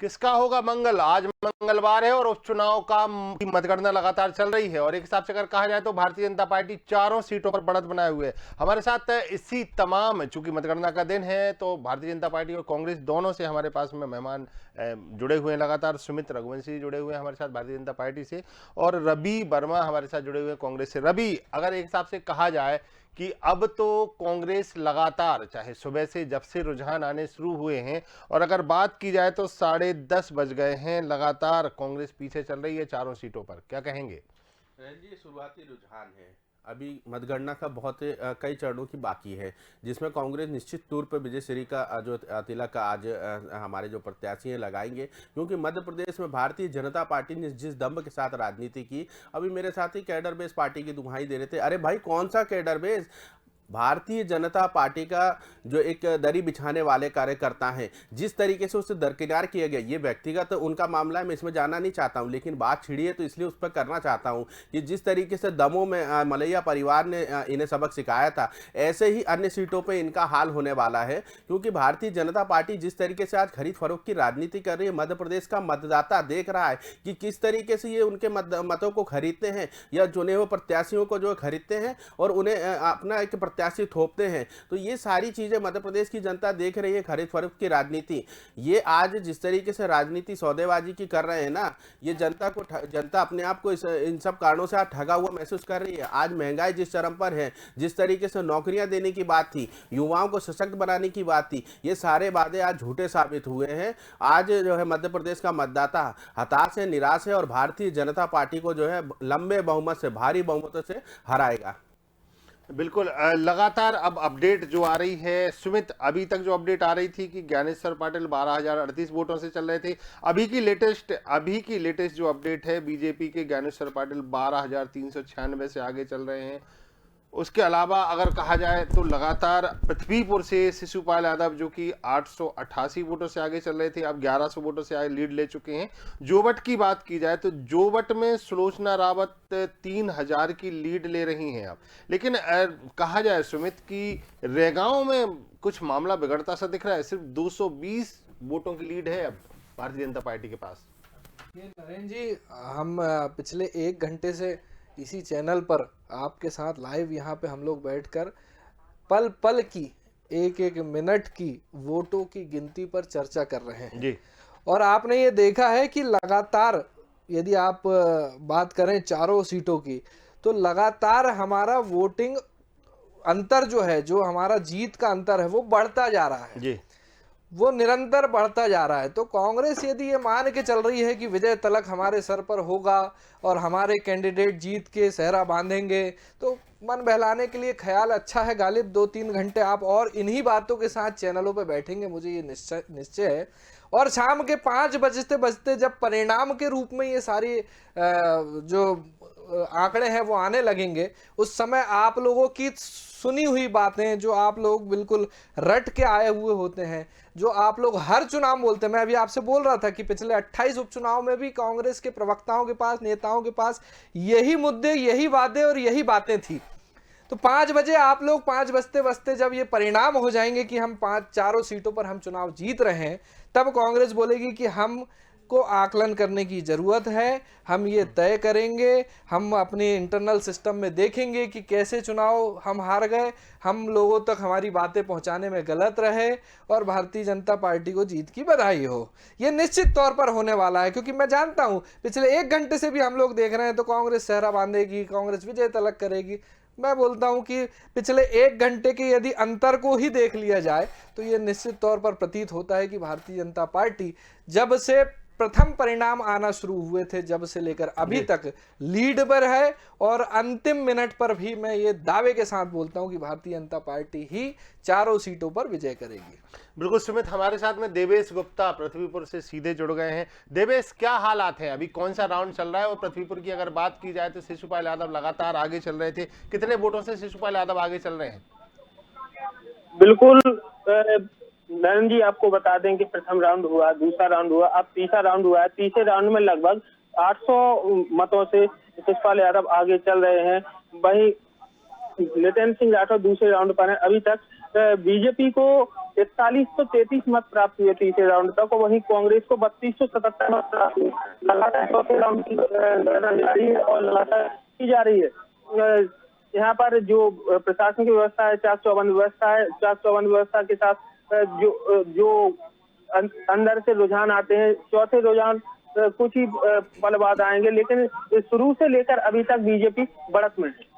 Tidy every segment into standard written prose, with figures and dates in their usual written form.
किसका होगा मंगल? आज मंगलवार है और उपचुनाव का मतगणना लगातार चल रही है और एक हिसाब से अगर कहा जाए तो भारतीय जनता पार्टी चारों सीटों पर बढ़त बनाए हुए है। हमारे साथ इसी तमाम, चूंकि मतगणना का दिन है तो भारतीय जनता पार्टी और कांग्रेस दोनों से हमारे पास में मेहमान जुड़े हुए हैं लगातार। सुमित रघुवंशी जुड़े हुए हैं हमारे साथ भारतीय जनता पार्टी से और रवि वर्मा हमारे साथ जुड़े हुए हैं कांग्रेस से। रवि, अगर एक हिसाब से कहा जाए कि अब तो कांग्रेस लगातार, चाहे सुबह से जब से रुझान आने शुरू हुए हैं, और अगर बात की जाए तो 10:30 बज गए हैं, लगातार कांग्रेस पीछे चल रही है चारों सीटों पर, क्या कहेंगे? जी, शुरुआती रुझान है। अभी मतगणना का बहुत कई चरणों की बाकी है, जिसमें कांग्रेस निश्चित तौर पर विजयश्री का जो तिलक आज हमारे जो प्रत्याशी हैं लगाएंगे, क्योंकि मध्य प्रदेश में भारतीय जनता पार्टी ने जिस दम्भ के साथ राजनीति की, अभी मेरे साथी कैडर बेस पार्टी की दुहाई दे रहे थे। अरे भाई, कौन सा cadre base? Bharatiya Janata party का जो एक दरी बिछाने वाले कार्यकर्ता हैं, जिस तरीके से उसे दरकिनार किया गया, ये व्यक्तिगत उनका मामला है, मैं इसमें जाना नहीं चाहता हूं, लेकिन बात छिड़ी है तो इसलिए उस पर करना चाहता हूं कि जिस तरीके से दमोह में मलैया परिवार ने इन्हें सबक सिखाया था, ऐसे ही अन्य सीटों पर इनका हाल होने वाला है। क्योंकि भारतीय जनता पार्टी जिस तरीके से आज खरीद फरोख्त की राजनीति कर रही है, मध्य प्रदेश का मतदाता देख रहा है कि किस तरीके से ये उनके मतों को खरीदते हैं या चुने हुए प्रत्याशियों को जो खरीदते हैं और उन्हें अपना एक प्रत्याशी थोपते हैं। तो ये सारी चीजें मध्य प्रदेश की जनता देख रही है, खरीद फरोख्त की राजनीति। ये आज जिस तरीके से राजनीति सौदेबाजी की कर रहे हैं ना, ये जनता अपने आप को इन सब कारणों से आज ठगा हुआ महसूस कर रही है। आज महंगाई जिस चरम पर है, जिस तरीके से नौकरियां देने की बात थी, युवाओं को सशक्त बनाने की बात थी, ये सारे वादे आज झूठे साबित हुए हैं। आज जो है मध्य प्रदेश का मतदाता हताश है, निराश है और भारतीय जनता पार्टी को जो है लंबे बहुमत से, भारी बहुमतों से हराएगा। बिल्कुल। लगातार अब अपडेट जो आ रही है सुमित, अभी तक जो अपडेट आ रही थी कि ज्ञानेश्वर पाटिल 12,038 वोटों से चल रहे थे, अभी की लेटेस्ट जो अपडेट है, बीजेपी के ज्ञानेश्वर पाटिल 12,396 से आगे चल रहे हैं। उसके अलावा अगर कहा जाए तो लगातार पृथ्वीपुर से शिशुपाल यादव जो कि 888 वोटों से आगे चल रहे थे, अब 1100 वोटों से आगे लीड ले चुके हैं। जोवट की बात की जाए तो जोवट में सुलोचना रावत 3000 की लीड ले रही हैं अब। लेकिन कहा जाए सुमित की रेगांव में कुछ मामला बिगड़ता सा दिख रहा है, सिर्फ 220 वोटों की लीड है अब भारतीय जनता पार्टी के पास। ये नरेंद्र जी, हम पिछले 1 घंटे से इसी चैनल पर आपके साथ लाइव यहाँ पे हम लोग बैठकर पल पल की, एक एक मिनट की वोटों की गिनती पर चर्चा कर रहे हैं जी। और आपने ये देखा है कि लगातार, यदि आप बात करें चारों सीटों की, तो लगातार हमारा वोटिंग अंतर जो है, जो हमारा जीत का अंतर है, वो बढ़ता जा रहा है जी। वो निरंतर बढ़ता जा रहा है। तो कांग्रेस यदि ये मान के चल रही है कि विजय तिलक हमारे सर पर होगा और हमारे कैंडिडेट जीत के सेहरा बांधेंगे, तो मन बहलाने के लिए ख्याल अच्छा है। गालिब 2-3 घंटे आप और इन्हीं बातों के साथ चैनलों पे बैठेंगे, मुझे ये निश्चय है। और शाम के 5 बजते बजते जब परिणाम के रूप में ये सारी जो आंकड़े हैं वो आने लगेंगे, उस समय आप लोगों की सुनी हुई बातें, जो आप लोग बिल्कुल रट के आए हुए होते हैं, जो आप लोग हर चुनाव बोलते हैं, मैं अभी आपसे बोल रहा था कि पिछले 28 उपचुनाव में भी कांग्रेस के प्रवक्ताओं के पास, नेताओं के पास यही मुद्दे, यही वादे और यही बातें थी। तो 5 बजे आप लोग 5 बजते बजते जब ये परिणाम हो जाएंगे कि हम चारों सीटों पर हम चुनाव जीत रहे हैं, तब कांग्रेस बोलेगी कि हम को आकलन करने की जरूरत है, हम ये तय करेंगे, हम अपने इंटरनल सिस्टम में देखेंगे कि कैसे चुनाव हम हार गए, हम लोगों तक हमारी बातें पहुंचाने में गलत रहे और भारतीय जनता पार्टी को जीत की बधाई हो। ये निश्चित तौर पर होने वाला है, क्योंकि मैं जानता हूं पिछले 1 घंटे से भी हम लोग देख रहे हैं तो कांग्रेस सेहरा बांधेगी, कांग्रेस विजय तिलक करेगी। मैं बोलता हूं कि पिछले 1 घंटे के यदि अंतर को ही देख लिया जाए तो ये निश्चित तौर पर प्रतीत होता है कि भारतीय जनता पार्टी जब से प्रथम परिणाम आना शुरू हुए थे, जब से लेकर अभी तक लीड पर है। और अंतिम मिनट पर भी मैं ये दावे के साथ बोलता हूं कि भारतीय जनता पार्टी ही चारों सीटों पर विजय करेगी। बिल्कुल सुमित, हमारे साथ में देवेश गुप्ता पृथ्वीपुर से सीधे जुड़ गए हैं। देवेश, क्या हालात हैं अभी, कौन सा राउंड चल रहा है? और पृथ्वीपुर की अगर बात की जाए तो शिशुपाल यादव लगातार आगे चल रहे थे, कितने वोटों से शिशुपाल यादव आगे चल रहे हैं? बिल्कुल नरेंद्र जी, आपको बता दें कि प्रथम राउंड हुआ, दूसरा राउंड हुआ, अब तीसरा राउंड हुआ है। तीसरे राउंड में लगभग 800 मतों से शिशुपाल यादव आगे चल रहे हैं। वहीं नितिन सिंह राठौर दूसरे राउंड पर हैं। अभी तक बीजेपी को 4133 मत प्राप्त हुए तीसरे राउंड तक, और वहीं कांग्रेस को 3277 मत प्राप्त हुए। लगातार चौथे राउंड की गणना जारी है और लगातार की जा रही है। यहाँ पर जो प्रशासन की व्यवस्था है, चाक चौबंद व्यवस्था है, चाक चौबंद व्यवस्था के साथ जो अंदर से रुझान आते हैं, चौथे रुझान कुछ ही पल बाद आएंगे, लेकिन शुरू से लेकर अभी तक बीजेपी बढ़त में है।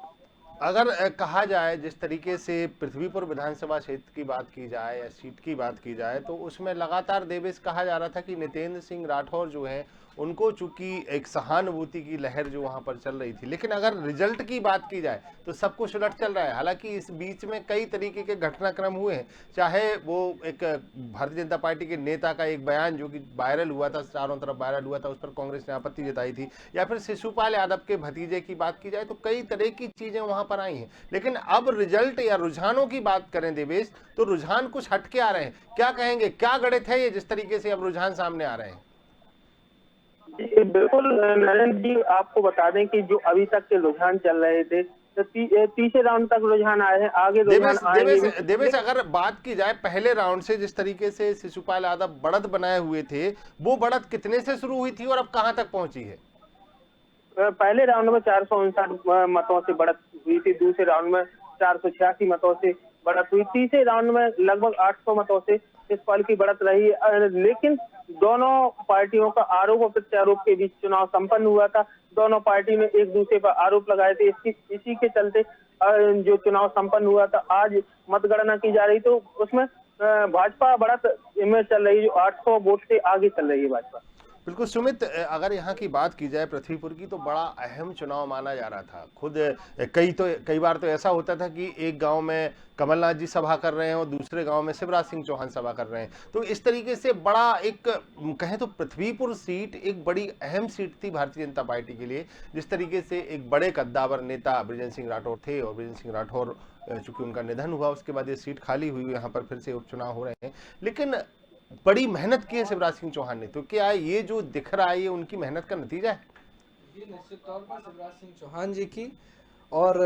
अगर कहा जाए जिस तरीके से पृथ्वीपुर विधानसभा क्षेत्र की बात की जाए या सीट की बात की जाए, तो उसमें लगातार देवेश कहा जा रहा था कि नितेंद्र सिंह राठौर जो है उनको चूंकि एक सहानुभूति की लहर जो वहां पर चल रही थी, लेकिन अगर रिजल्ट की बात की जाए तो सब कुछ उलट चल रहा है। हालांकि इस बीच में कई तरीके के घटनाक्रम हुए हैं, चाहे वो एक भारतीय जनता पार्टी के नेता का एक बयान जो कि वायरल हुआ था, चारों तरफ वायरल हुआ था, उस पर कांग्रेस ने आपत्ति जताई थी, या फिर शिशुपाल यादव के भतीजे की बात की जाए, तो कई तरह की चीजें वहां पर आई हैं। लेकिन अब रिजल्ट या रुझानों की बात करें देवेश, तो रुझान कुछ हटके आ रहे हैं। क्या कहेंगे, क्या गणित है ये जिस तरीके से अब रुझान सामने आ रहे हैं? बिल्कुल नरेंद्र जी, आपको बता दें कि जो अभी तक के रुझान चल रहे थे, तो तीसरे राउंड तक रुझान आए हैं, आगे रुझान आएंगे। देवेश अगर बात की जाए पहले राउंड से, जिस तरीके से शिशुपाल यादव बढ़त बनाए हुए थे, वो बढ़त कितने से शुरू हुई थी और अब कहां तक पहुंची है? पहले राउंड में 459 मतों से बढ़त हुई थी, दूसरे राउंड में 486 मतों से बढ़त हुई, तीसरे राउंड में लगभग 800 मतों से शिशुपाल की बढ़त रही है। लेकिन दोनों पार्टियों का आरोप और प्रत्यारोप के बीच चुनाव संपन्न हुआ था। दोनों पार्टी ने एक दूसरे पर आरोप लगाए थे, इसी के चलते जो चुनाव संपन्न हुआ था, आज मतगणना की जा रही, तो उसमें भाजपा बढ़त में चल रही, जो 800 वोट से आगे चल रही है भाजपा। बिल्कुल सुमित, अगर यहाँ की बात की जाए पृथ्वीपुर की, तो बड़ा अहम चुनाव माना जा रहा था। खुद कई बार तो ऐसा होता था कि एक गांव में कमलनाथ जी सभा कर रहे हैं और दूसरे गांव में शिवराज सिंह चौहान सभा कर रहे हैं, तो इस तरीके से बड़ा एक कहें तो पृथ्वीपुर सीट एक बड़ी अहम सीट थी भारतीय जनता पार्टी के लिए। जिस तरीके से एक बड़े कद्दावर नेता बृजेंद्र सिंह राठौर थे, और बृजेंद्र सिंह राठौर चूंकि उनका निधन हुआ, उसके बाद ये सीट खाली हुई, यहाँ पर फिर से उपचुनाव हो रहे हैं, लेकिन बड़ी मेहनत की है शिवराज सिंह चौहान ने। तो क्या ये जो दिख रहा है ये उनकी मेहनत का नतीजा है? ये निश्चित तौर पर शिवराज सिंह चौहान जी की और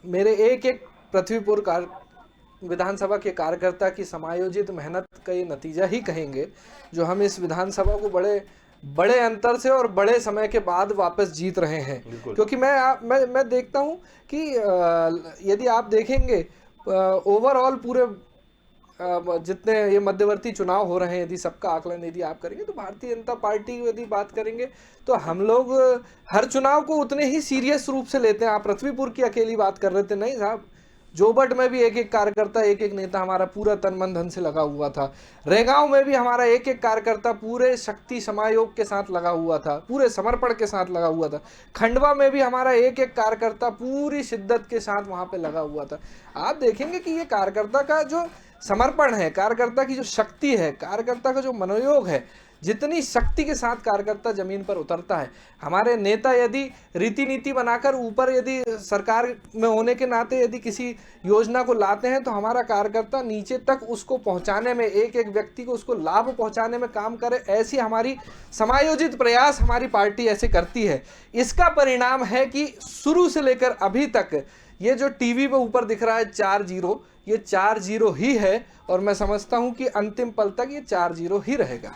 मेरे एक एक पृथ्वीपुर विधानसभा के कार्यकर्ता की समायोजित मेहनत का ये नतीजा ही कहेंगे, जो हम इस विधानसभा को बड़े अंतर से और बड़े समय के बाद वापस जीत रहे हैं। क्योंकि मैं देखता हूं कि यदि आप देखेंगे ओवरऑल पूरे जितने ये मध्यवर्ती चुनाव हो रहे हैं, यदि सबका आकलन यदि आप करेंगे, तो भारतीय जनता पार्टी यदि बात करेंगे तो हम लोग हर चुनाव को उतने ही सीरियस रूप से लेते हैं। आप पृथ्वीपुर की अकेली बात कर रहे थे, नहीं साहब, जोबट में भी एक एक कार्यकर्ता, एक एक नेता हमारा पूरा तन मन धन से लगा हुआ था। रेगांव में भी हमारा एक एक कार्यकर्ता पूरे शक्ति समायोग के साथ लगा हुआ था, पूरे समर्पण के साथ लगा हुआ था। खंडवा में भी हमारा एक एक कार्यकर्ता पूरी शिद्दत के साथ वहां पे लगा हुआ था। आप देखेंगे कि ये कार्यकर्ता का जो समर्पण है, कार्यकर्ता की जो शक्ति है, कार्यकर्ता का जो मनोयोग है, जितनी शक्ति के साथ कार्यकर्ता जमीन पर उतरता है। हमारे नेता यदि रीति नीति बनाकर ऊपर यदि सरकार में होने के नाते यदि किसी योजना को लाते हैं, तो हमारा कार्यकर्ता नीचे तक उसको पहुंचाने में, एक एक व्यक्ति को उसको लाभ पहुंचाने में काम करे, ऐसी हमारी समायोजित प्रयास हमारी पार्टी ऐसे करती है। इसका परिणाम है कि शुरू से लेकर अभी तक ये जो टीवी पे ऊपर दिख रहा है 4-0, ये 4-0 ही है, और मैं समझता हूं कि अंतिम पल तक ये 4-0 ही रहेगा।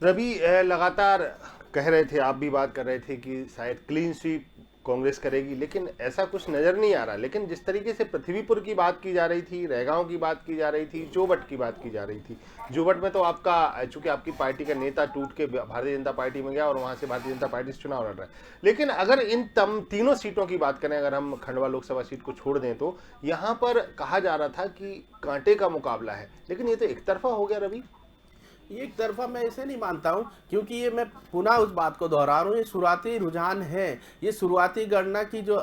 रवि, लगातार कह रहे थे, आप भी बात कर रहे थे कि शायद क्लीन स्वीप कांग्रेस करेगी, लेकिन ऐसा कुछ नजर नहीं आ रहा। लेकिन जिस तरीके से पृथ्वीपुर की बात की जा रही थी, रेगांव की बात की जा रही थी, जोबट की बात की जा रही थी, जोबट में तो आपका चूंकि आपकी पार्टी का नेता टूट के भारतीय जनता पार्टी में गया और वहां से भारतीय जनता पार्टी से चुनाव लड़ रहा है। लेकिन अगर इन तीनों सीटों की बात करें, अगर हम खंडवा लोकसभा सीट को छोड़ दें, तो यहाँ पर कहा जा रहा था कि कांटे का मुकाबला है, लेकिन ये तो एक तरफा हो गया। रवि, ये एक तरफा मैं इसे नहीं मानता हूं, क्योंकि ये मैं पुनः उस बात को दोहरा रहा हूं, ये शुरुआती रुझान है, ये शुरुआती गणना की जो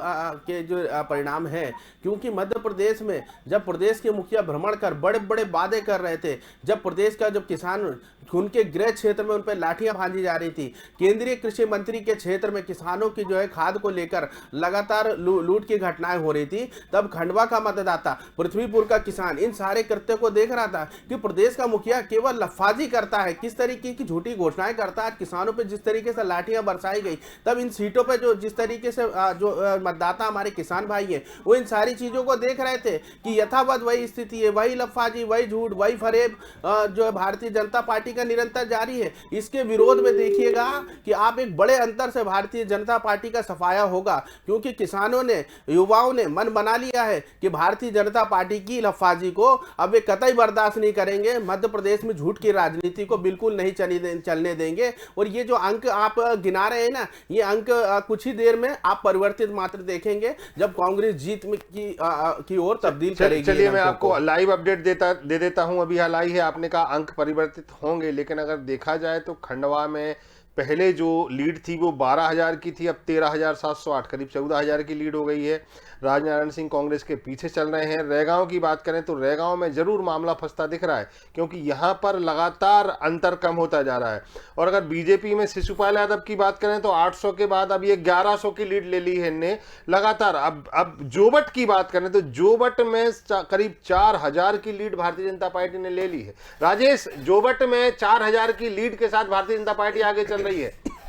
परिणाम है। क्योंकि मध्य प्रदेश में जब प्रदेश के मुखिया भ्रमण कर बड़े बड़े वादे कर रहे थे, जब प्रदेश का जब किसान उनके गृह क्षेत्र में उन पर लाठियां भांजी जा रही थी, केंद्रीय कृषि मंत्री के क्षेत्र में किसानों की जो है खाद को लेकर लगातार लूट की घटनाएं हो रही थी, तब खंडवा का मतदाता, पृथ्वीपुर का किसान इन सारे कृत्यों को देख रहा था कि प्रदेश का मुखिया केवल लफाजी करता है, किस तरीके की झूठी घोषणाएं करता है। किसानों पर जिस तरीके से लाठियां बरसाई गई, तब इन सीटों पर जो जिस तरीके से जो मतदाता हमारे किसान भाई हैं वो इन सारी चीजों को देख रहे थे कि यथावत वही स्थिति है, वही लफाजी, वही झूठ, वही फरेब जो है भारतीय जनता पार्टी का निरंतर जारी है। इसके विरोध में देखिएगा कि आप एक बड़े अंतर से भारतीय जनता पार्टी का सफाया होगा, क्योंकि किसानों ने, युवाओं ने मन बना लिया है कि भारतीय जनता पार्टी की लफाजी को अब वे कतई बर्दाश्त नहीं करेंगे। मध्य प्रदेश में झूठ की राजनीति को बिल्कुल नहीं चलने देंगे। और ये जो अंक आप गिना रहे हैं ना, ये अंक कुछ ही देर में आप परिवर्तित मात्र देखेंगे जब कांग्रेस जीत की ओर तब्दील करेगी। चलिए मैं आपको लाइव अपडेट दे देता हूं। अभी हाल ही है, आपने कहा अंक परिवर्तित होंगे, लेकिन अगर देखा जाए तो खंडवा में पहले जो लीड थी वो 12,000 की थी, अब 13,708, करीब 14,000 की लीड हो गई है। राजनारायण सिंह कांग्रेस के पीछे चल रहे हैं। रैगांव की बात करें तो रैगांव में जरूर मामला फंसता दिख रहा है, क्योंकि यहां पर लगातार अंतर कम होता जा रहा है। और अगर बीजेपी में शिशुपाल यादव की बात करें तो 800 के बाद अब ये 1100 की लीड ले ली है इनने लगातार। अब जोबट की बात करें तो जोबट में करीब 4,000 की लीड भारतीय जनता पार्टी ने ले ली है। राजेश, जोबट में 4,000 की लीड के साथ भारतीय जनता पार्टी आगे चल रही है।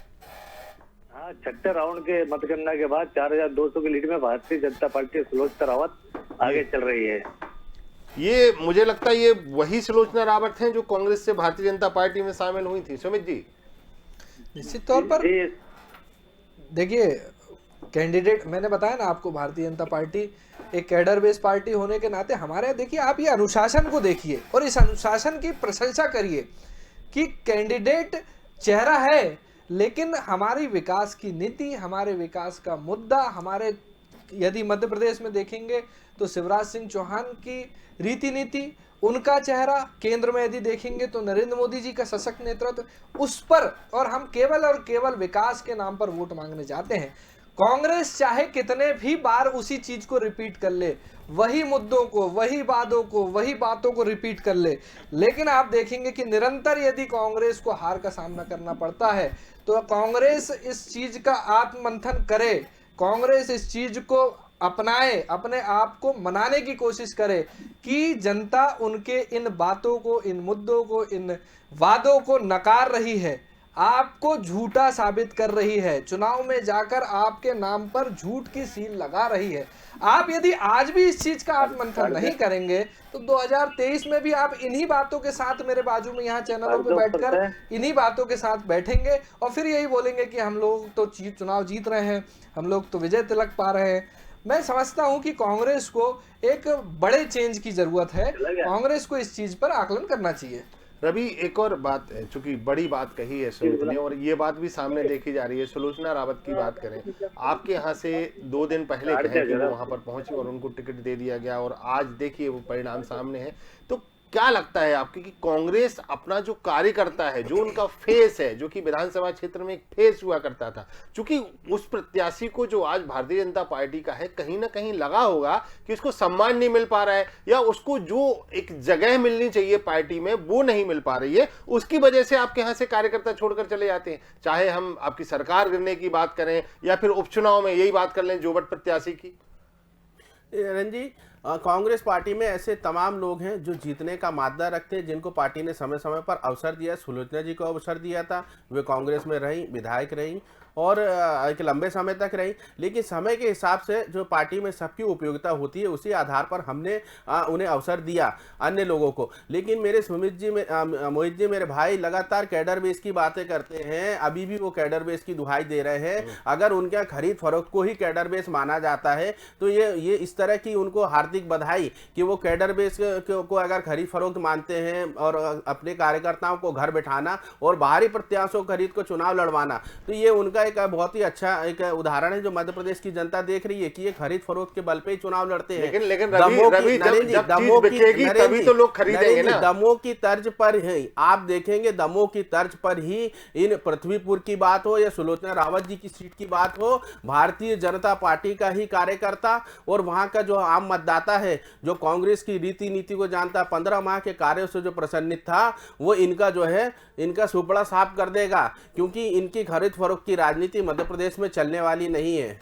छठे राउंड के मतगणना के बाद 4,200 की लीड में भारतीय जनता पार्टी सुलोचना रावत आगे चल रही है। ये मुझे लगता है ये वही सुलोचना रावत हैं जो कांग्रेस से भारतीय जनता पार्टी में शामिल हुई थी। सुमित जी, निश्चित तौर पर देखिए, कैंडिडेट मैंने बताया ना आपको, भारतीय जनता पार्टी एक कैडर बेस्ड पार्टी होने के नाते हमारे, देखिए आप ये अनुशासन को देखिए और इस अनुशासन की प्रशंसा करिए कि कैंडिडेट चेहरा है, लेकिन हमारी विकास की नीति, हमारे विकास का मुद्दा, हमारे यदि मध्य प्रदेश में देखेंगे तो शिवराज सिंह चौहान की रीति नीति, उनका चेहरा, केंद्र में यदि देखेंगे तो नरेंद्र मोदी जी का सशक्त नेतृत्व, उस पर और हम केवल और केवल विकास के नाम पर वोट मांगने जाते हैं। कांग्रेस चाहे कितने भी बार उसी चीज को रिपीट कर ले, वही मुद्दों को, वही वादों को, वही बातों को रिपीट कर ले, लेकिन आप देखेंगे कि निरंतर यदि कांग्रेस को हार का सामना करना पड़ता है तो कांग्रेस इस चीज का आत्ममंथन करे, कांग्रेस इस चीज को अपनाए, अपने आप को मनाने की कोशिश करे कि जनता उनके इन बातों को, इन मुद्दों को, इन वादों को नकार रही है, आपको झूठा साबित कर रही है, चुनाव में जाकर आपके नाम पर झूठ की सील लगा रही है। आप यदि आज भी इस चीज का आत्ममंथन नहीं करेंगे तो 2023 में भी आप इन्हीं बातों के साथ मेरे बाजू में यहाँ चैनलों पे बैठकर इन्हीं बातों के साथ बैठेंगे और फिर यही बोलेंगे कि हम लोग तो चुनाव जीत रहे हैं, हम लोग तो विजय तिलक पा रहे हैं। मैं समझता हूं कि कांग्रेस को एक बड़े चेंज की जरूरत है, कांग्रेस को इस चीज पर आकलन करना चाहिए। रवि, एक और बात है, चूंकि बड़ी बात कही है सुमित ने और ये बात भी सामने देखी जा रही है। सुलोचना रावत की बात करें, आपके यहाँ से 2 दिन पहले कहे कि वो वहां पर पहुंची और उनको टिकट दे दिया गया और आज देखिए वो परिणाम सामने है। तो क्या लगता है आपकी कि कांग्रेस अपना जो कार्यकर्ता है, जो उनका फेस है, जो कि विधानसभा क्षेत्र में एक फेस हुआ करता था, चूंकि उस प्रत्याशी को जो आज भारतीय जनता पार्टी का है, कहीं ना कहीं लगा होगा कि उसको सम्मान नहीं मिल पा रहा है या उसको जो एक जगह मिलनी चाहिए पार्टी में वो नहीं मिल पा रही है, उसकी वजह से आपके यहाँ से कार्यकर्ता छोड़कर चले जाते हैं। चाहे हम आपकी सरकार गिरने की बात करें या फिर उपचुनाव में यही बात कर लें जोबट प्रत्याशी की। रंजी, कांग्रेस पार्टी में ऐसे तमाम लोग हैं जो जीतने का मादा रखते हैं, जिनको पार्टी ने समय समय पर अवसर दिया। सुलोचना जी को अवसर दिया था, वे कांग्रेस में रहीं, विधायक रहीं और एक लंबे समय तक रही, लेकिन समय के हिसाब से जो पार्टी में सबकी उपयोगिता होती है उसी आधार पर हमने उन्हें अवसर दिया अन्य लोगों को। लेकिन मेरे मोहित जी मेरे भाई लगातार कैडर बेस की बातें करते हैं, अभी भी वो कैडर बेस की दुहाई दे रहे हैं। अगर उनके खरीद फरोख्त को ही कैडर बेस माना जाता है तो ये इस तरह की उनको हार्दिक बधाई कि वो कैडर बेस को अगर खरीद फरोख्त मानते हैं और अपने कार्यकर्ताओं को घर बैठाना और बाहरी प्रत्याशियों खरीद को चुनाव लड़वाना, तो ये उनका एक बहुत ही अच्छा एक उदाहरण है जो मध्य प्रदेश की जनता देख रही है कि ये खरीद फरोख्त के बल पे ही चुनाव लड़ते हैं। लेकिन रवि जब चीज बिकेगी तभी तो लोग खरीदेंगे ना। दमोह की तर्ज पर ही आप देखेंगे, दमोह की तर्ज पर ही इन पृथ्वीपुर की बात हो या सुलोचना रावत जी की सीट की बात हो, भारतीय जनता पार्टी का ही कार्यकर्ता और वहां का जो आम मतदाता है जो कांग्रेस की रीति नीति को जानता, 15 माह के कार्यों से जो प्रसन्नित था, वो इनका जो है इनका सुपड़ा साफ कर देगा, क्योंकि इनकी खरीद फरोख्त की राजनीति मध्य प्रदेश में चलने वाली नहीं है।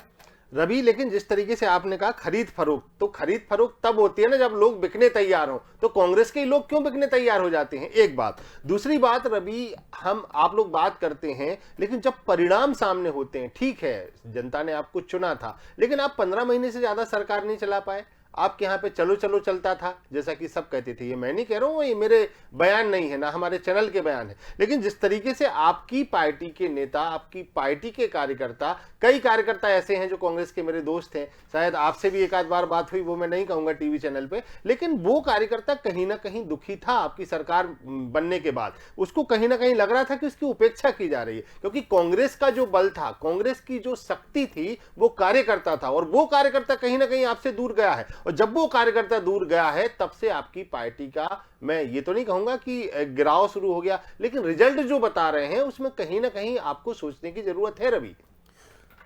रवि, लेकिन जिस तरीके से आपने कहा खरीद फरोख्त, तो खरीद फरोख्त तब होती है ना जब लोग बिकने तैयार हो। तो कांग्रेस के लोग क्यों बिकने तैयार हो जाते हैं, एक बात। दूसरी बात रवि, आप लोग बात करते हैं, लेकिन जब परिणाम सामने होते हैं, ठीक है जनता ने आपको चुना था, लेकिन आप 15 महीने से ज्यादा सरकार नहीं चला पाए। आपके यहाँ पे चलो चलो चलता था, जैसा कि सब कहते थे। ये मैं नहीं कह रहा हूँ, ये मेरे बयान नहीं है, ना हमारे चैनल के बयान है। लेकिन जिस तरीके से आपकी पार्टी के नेता, आपकी पार्टी के कार्यकर्ता, कई कार्यकर्ता ऐसे हैं जो कांग्रेस के मेरे दोस्त हैं, शायद आपसे भी एक आध बार बात हुई, वो मैं नहीं कहूंगा टीवी चैनल पे, लेकिन वो कार्यकर्ता कहीं ना कहीं दुखी था आपकी सरकार बनने के बाद। उसको कहीं ना कहीं लग रहा था कि उसकी उपेक्षा की जा रही है, क्योंकि कांग्रेस का जो बल था, कांग्रेस की जो शक्ति थी, वो कार्यकर्ता था, और वो कार्यकर्ता कहीं ना कहीं आपसे दूर गया है। और जब वो कार्यकर्ता दूर गया है, तब से आपकी पार्टी का, मैं ये तो नहीं कहूंगा कि गिराव शुरू हो गया, लेकिन रिजल्ट जो बता रहे हैं उसमें कहीं ना कहीं आपको सोचने की जरूरत है। रवि,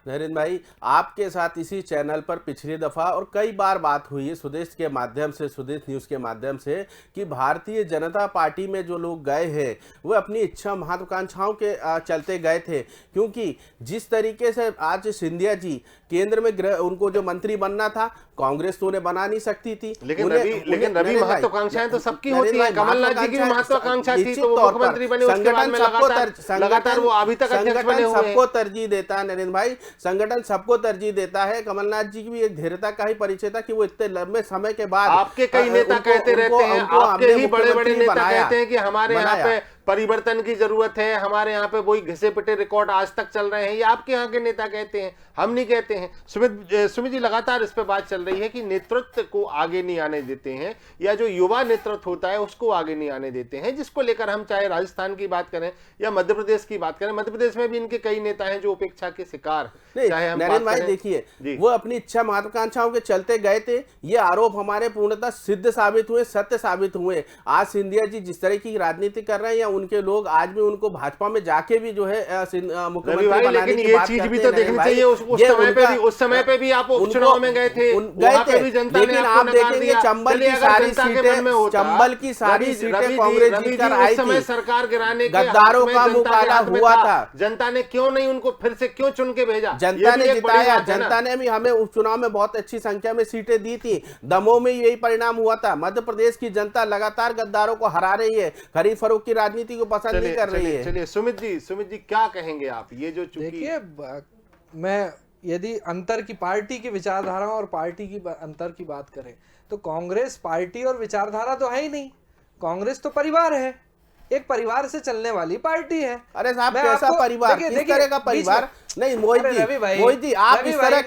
नरेंद्र भाई, आपके साथ इसी चैनल पर पिछली दफा और कई बार बात हुई है स्वदेश के माध्यम से, स्वदेश न्यूज़ के माध्यम से, कि भारतीय जनता पार्टी में जो लोग गए हैं वो अपनी इच्छा महत्वाकांक्षाओं के चलते गए थे, क्योंकि जिस तरीके से आज सिंधिया जी केंद्र में उनको जो मंत्री बनना था, कांग्रेस तो उन्हें बना नहीं सकती थी। लेकिन रवि महत्वाकांक्षाएं तो सबकी होती हैं। कमलनाथ जी की महत्वाकांक्षा थी तो वो मुख्यमंत्री बने, उसके बाद में लगातार वो अभी तक अध्यक्ष बने हुए हैं। सबको तरजीह देता है नरेंद्र भाई, संगठन सबको तरजीह देता है। कमलनाथ जी की भी एक धीरता का ही परिचय था कि वो इतने लंबे समय के बाद, आपके कई नेता कहते रहते हैं, आपके ही बड़े बड़े नेता कहते हैं कि हमारे यहाँ पे परिवर्तन की जरूरत है, हमारे यहाँ पे वही घिसे पिटे रिकॉर्ड आज तक चल रहे हैं। ये आपके यहाँ के नेता कहते हैं, हम नहीं कहते हैं। सुमित जी, लगातार इस पे बात चल रही है कि नेतृत्व को आगे नहीं आने देते हैं, या जो युवा नेतृत्व होता है उसको आगे नहीं आने देते हैं, जिसको लेकर हम चाहे राजस्थान की बात करें या मध्य प्रदेश की बात करें, मध्य प्रदेश में भी इनके कई नेता हैं जो उपेक्षा के शिकार। नरेंद्र भाई देखिए, वो अपनी इच्छा महत्वाकांक्षाओं के चलते गए थे, ये आरोप हमारे पूर्णतः सिद्ध साबित हुए, सत्य साबित हुए। आज सिंधिया जी जिस तरह की राजनीति कर रहे हैं, या उनके लोग आज भी उनको भाजपा में जाके भी जो है मुख्यमंत्री बनाने की बात चीज भी तो देखनी चाहिए। उस समय पे भी आप उपचुनाव में गए थे, वहां पे भी जनता ने आपको नकार दिया। चंबल की सारी सीटें कांग्रेस जीतकर आई थी, सरकार गिराने के गद्दारों का मुकाबला हुआ था। जनता ने क्यों नहीं उनको फिर से क्यों चुन के भेजा? जनता ने जिताया, जनता ने भी हमें उपचुनाव में बहुत अच्छी संख्या में सीटें दी थी। दमोह में यही परिणाम हुआ था। मध्य प्रदेश की जनता लगातार गद्दारों को हरा रही है, खरीद फरोख्त की राजनीति को पसंद नहीं कर रही है। चलिए सुमित जी क्या कहेंगे आप? ये जो देखिए, मैं यदि अंतर की, पार्टी की विचारधारा और पार्टी की अंतर की बात करें, तो कांग्रेस पार्टी और विचारधारा तो है ही नहीं। कांग्रेस तो परिवार है, एक परिवार से चलने वाली पार्टी है। अरे साहब, कैसा परिवार, किस तरह का परिवार? नहीं मोहित जी, आप इस तरह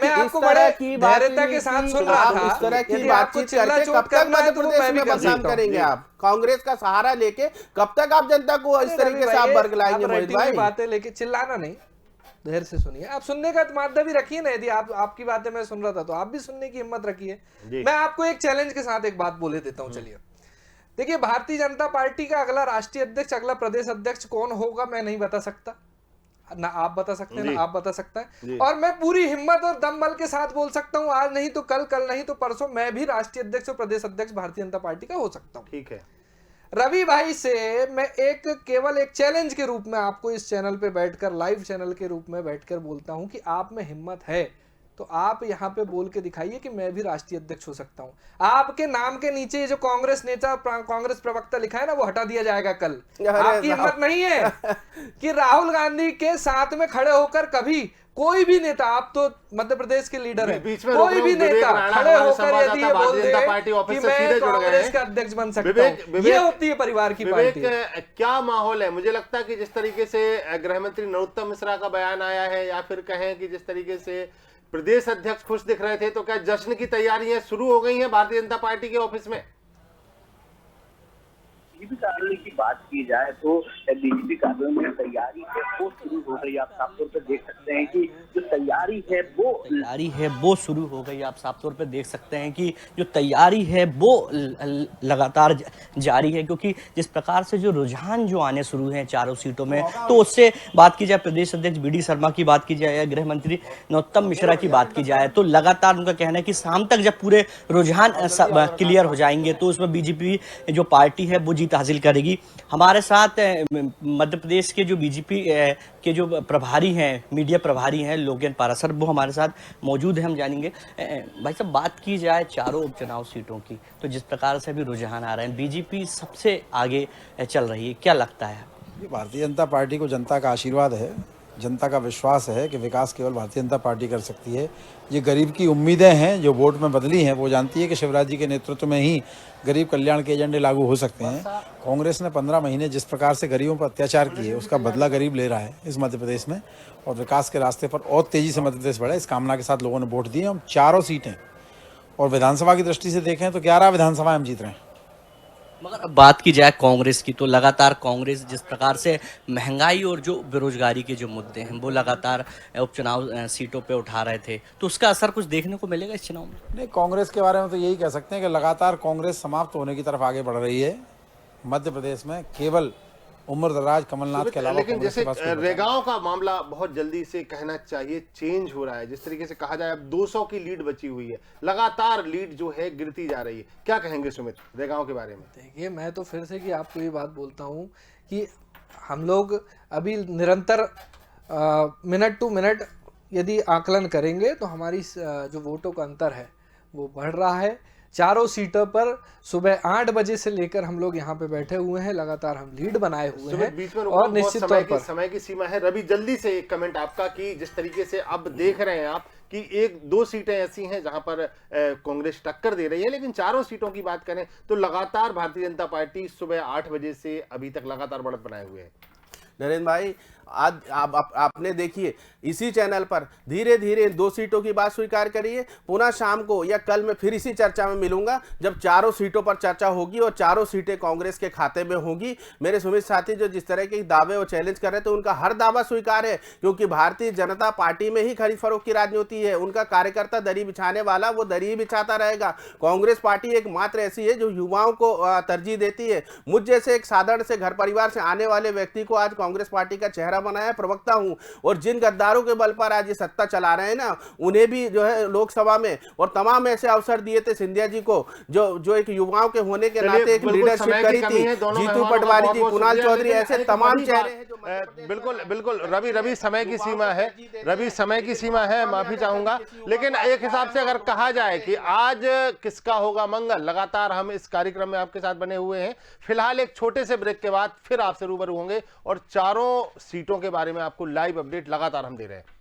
की धैर्यता के साथ सुन रहा था, इस तरह की बातचीत करके कब तक मध्य प्रदेश में बदनाम करेंगे आप? कांग्रेस का सहारा लेके कब तक आप जनता को इस तरीके से आप बरगलाएंगे? मोहित भाई, बातें लेके चिल्लाना नहीं, धैर्य से सुनिए। आप सुनने का माध्यम भी रखिए ना। यदि आपकी बातें मैं सुन रहा था तो आप भी सुनने की हिम्मत रखिए। मैं आपको एक चैलेंज के साथ एक बात बोले देता हूं। चलिए देखिए, भारतीय जनता पार्टी का अगला राष्ट्रीय अध्यक्ष, अगला प्रदेश अध्यक्ष कौन होगा मैं नहीं बता सकता, ना आप बता सकते हैं ना आप बता सकता है। और मैं पूरी हिम्मत और दम बल के साथ बोल सकता हूं, आज नहीं तो कल, कल नहीं तो परसों मैं भी राष्ट्रीय अध्यक्ष और प्रदेश अध्यक्ष भारतीय जनता पार्टी का हो सकता हूं। ठीक है। रवि भाई से मैं केवल एक चैलेंज के रूप में आपको इस चैनल पे बैठकर, लाइव चैनल के रूप में बैठकर बोलता हूं कि आप में हिम्मत है तो आप यहाँ पे बोल के दिखाइए कि मैं भी राष्ट्रीय अध्यक्ष हो सकता हूं। आपके नाम के नीचे जो कांग्रेस नेता, कांग्रेस प्रवक्ता लिखा है ना, वो हटा दिया जाएगा कल। आपकी हिम्मत नहीं है कि राहुल गांधी के साथ में खड़े होकर कभी कोई भी नेता, आप तो मध्य प्रदेश के लीडर हैं, कोई भी नेता खड़े होकर यदि ये बोल दे कि मैं कांग्रेस का अध्यक्ष बन सकता हूं, ये होती है परिवार की पार्टी। क्या माहौल है? मुझे लगता है कि जिस तरीके से गृह मंत्री नरोत्तम मिश्रा का बयान आया है, या फिर कहें कि जिस तरीके से प्रदेश अध्यक्ष खुश दिख रहे थे, तो क्या जश्न की तैयारियां शुरू हो गई हैं भारतीय जनता पार्टी के ऑफिस में? बीजेपी कार्यालय की बात की जाए तो बीजेपी कार्यालय में तैयारी है वो शुरू हो गई। आप साफ तौर पर देख सकते हैं कि जो तैयारी है वो शुरू हो गई। आप साफ तौर पे देख सकते हैं कि जो तैयारी है वो लगातार जारी है, क्योंकि जिस प्रकार से जो रुझान जो आने शुरू हैं चारों सीटों में, तो उससे बात की जाए प्रदेश अध्यक्ष बीडी शर्मा की बात की जाए या गृह मंत्री नरोत्तम मिश्रा की बात की जाए, तो लगातार उनका कहना है कि शाम तक जब पूरे रुझान क्लियर हो जाएंगे तो उसमें बीजेपी जो पार्टी है वो जीत हासिल करेगी। हमारे साथ मध्य प्रदेश के जो बीजेपी के जो प्रभारी हैं, मीडिया प्रभारी हैं लोकेन पारासर, वो हमारे साथ मौजूद हैं, हम जानेंगे। भाई साहब, बात की जाए चारों उपचुनाव सीटों की, तो जिस प्रकार से अभी रुझान आ रहे हैं बीजेपी सबसे आगे चल रही है, क्या लगता है? भारतीय जनता पार्टी को जनता का आशीर्वाद है, जनता का विश्वास है कि विकास केवल भारतीय जनता पार्टी कर सकती है। ये गरीब की उम्मीदें हैं जो वोट में बदली हैं, वो जानती है कि शिवराज जी के नेतृत्व में ही गरीब कल्याण के एजेंडे लागू हो सकते हैं। कांग्रेस ने 15 महीने जिस प्रकार से गरीबों पर अत्याचार किए, उसका बदला गरीब ले रहा है इस मध्य प्रदेश में, और विकास के रास्ते पर और तेजी से मध्य प्रदेश बढ़े, इस कामना के साथ लोगों ने वोट दिए। हम चारों सीटें, और विधानसभा की दृष्टि से देखें तो 11 विधानसभा हम जीत रहे हैं। मगर अब बात की जाए कांग्रेस की, तो लगातार कांग्रेस जिस प्रकार से महंगाई और जो बेरोजगारी के जो मुद्दे हैं वो लगातार उपचुनाव सीटों पे उठा रहे थे, तो उसका असर कुछ देखने को मिलेगा इस चुनाव में? नहीं, कांग्रेस के बारे में तो यही कह सकते हैं कि लगातार कांग्रेस समाप्त होने की तरफ आगे बढ़ रही है। मध्य प्रदेश में केवल उम्रदराज कमलनाथ के अलावा लेकिन जैसे रेगांव का मामला बहुत जल्दी से कहना चाहिए चेंज हो रहा है, जिस तरीके से कहा जाए अब 200 की लीड बची हुई है, लगातार लीड जो है गिरती जा रही है, क्या कहेंगे सुमित रेगांव के बारे में? देखिए, मैं तो फिर से कि आपको ये बात बोलता हूँ कि हम लोग अभी निरंतर मिनट टू मिनट यदि आकलन करेंगे तो हमारी जो वोटों का अंतर है वो बढ़ रहा है। चारों सीटों पर सुबह 8 बजे से लेकर हम लोग यहाँ पे बैठे हुए हैं, लगातार हम लीड बनाए हुए हैं। बीच में और निश्चित तौर पर समय की सीमा है। रवि, जल्दी से एक कमेंट आपका कि जिस तरीके से अब देख रहे हैं आप कि 1-2 सीटें ऐसी हैं जहां पर कांग्रेस टक्कर दे रही है, लेकिन चारों सीटों की बात करें तो लगातार भारतीय जनता पार्टी सुबह 8 बजे से अभी तक लगातार बढ़त बनाए हुए है। नरेंद्र भाई, आज आपने देखिए इसी चैनल पर धीरे धीरे 2 सीटों की बात स्वीकार करिए। पुनः शाम को या कल मैं फिर इसी चर्चा में मिलूंगा जब चारों सीटों पर चर्चा होगी और चारों सीटें कांग्रेस के खाते में होंगी। मेरे सुमित साथी जो जिस तरह के दावे और चैलेंज कर रहे थे, उनका हर दावा स्वीकार है, क्योंकि भारतीय जनता पार्टी में ही खरीद फरोख्त की राजनीति है। उनका कार्यकर्ता दरी बिछाने वाला वो दरी बिछाता रहेगा। कांग्रेस पार्टी एकमात्र ऐसी है जो युवाओं को तरजीह देती है। मुझ जैसे एक साधारण से घर परिवार से आने वाले व्यक्ति को आज कांग्रेस पार्टी का चेहरा बनाया, प्रवक्ता हूं, और जिन गद्दारों के बल पर आज ये सत्ता चला रहे हैं ना, उन्हें भी जो है लोकसभा में और तमाम ऐसे अवसर दिए थे सिंधिया जी को, जो एक युवाओं के होने के नाते एक लीडरशिप करी थी, जीतू पटवारी जी, कुणाल चौधरी, ऐसे तमाम चेहरे हैं जो बिल्कुल रवि समय की सीमा है, रवि समय की सीमा है, माफी चाहूंगा, लेकिन एक हिसाब से अगर कहा जाए कि आज किसका होगा मंगल, लगातार हम इस कार्यक्रम में आपके साथ बने हुए हैं। फिलहाल एक छोटे से ब्रेक के बाद फिर आपसे रूबरू होंगे और चारों सीटों के बारे में आपको लाइव अपडेट लगातार हम दे रहे हैं।